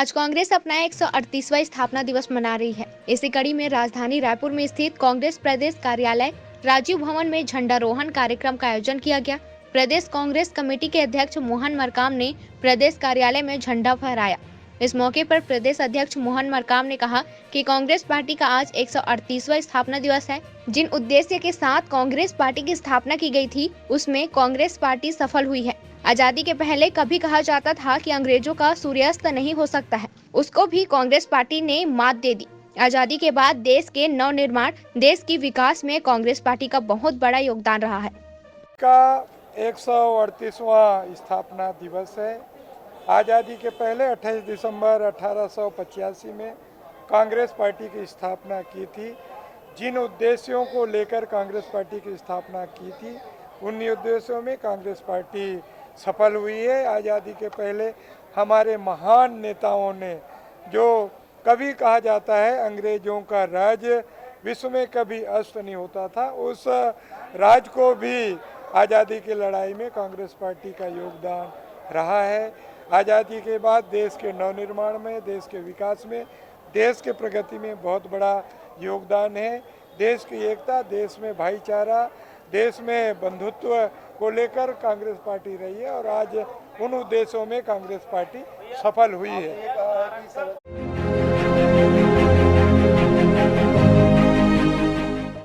आज कांग्रेस अपना 138वां स्थापना दिवस मना रही है। इसी कड़ी में राजधानी रायपुर में स्थित कांग्रेस प्रदेश कार्यालय राजीव भवन में झंडारोहण कार्यक्रम का आयोजन किया गया। प्रदेश कांग्रेस कमेटी के अध्यक्ष मोहन मरकाम ने प्रदेश कार्यालय में झंडा फहराया। इस मौके पर प्रदेश अध्यक्ष मोहन मरकाम ने कहा कि कांग्रेस पार्टी का आज 138वां स्थापना दिवस है। जिन उद्देश्य के साथ कांग्रेस पार्टी की स्थापना की गई थी, उसमें कांग्रेस पार्टी सफल हुई है। आजादी के पहले कभी कहा जाता था कि अंग्रेजों का सूर्यास्त नहीं हो सकता है, उसको भी कांग्रेस पार्टी ने मात दे दी। आजादी के बाद देश के नवनिर्माण, देश की विकास में कांग्रेस पार्टी का बहुत बड़ा योगदान रहा है। का 138वां स्थापना दिवस है। आज़ादी के पहले 28 दिसंबर 1885 में कांग्रेस पार्टी की स्थापना की थी। जिन उद्देश्यों को लेकर कांग्रेस पार्टी की स्थापना की थी, उन्हीं उद्देश्यों में कांग्रेस पार्टी सफल हुई है। आज़ादी के पहले हमारे महान नेताओं ने, जो कभी कहा जाता है अंग्रेजों का राज विश्व में कभी अस्त नहीं होता था, उस राज को भी आज़ादी की लड़ाई में कांग्रेस पार्टी का योगदान रहा है। आज़ादी के बाद देश के नवनिर्माण में, देश के विकास में, देश के प्रगति में बहुत बड़ा योगदान है। देश की एकता, देश में भाईचारा, देश में बंधुत्व को लेकर कांग्रेस पार्टी रही है और आज उन उद्देश्यों में कांग्रेस पार्टी सफल हुई है।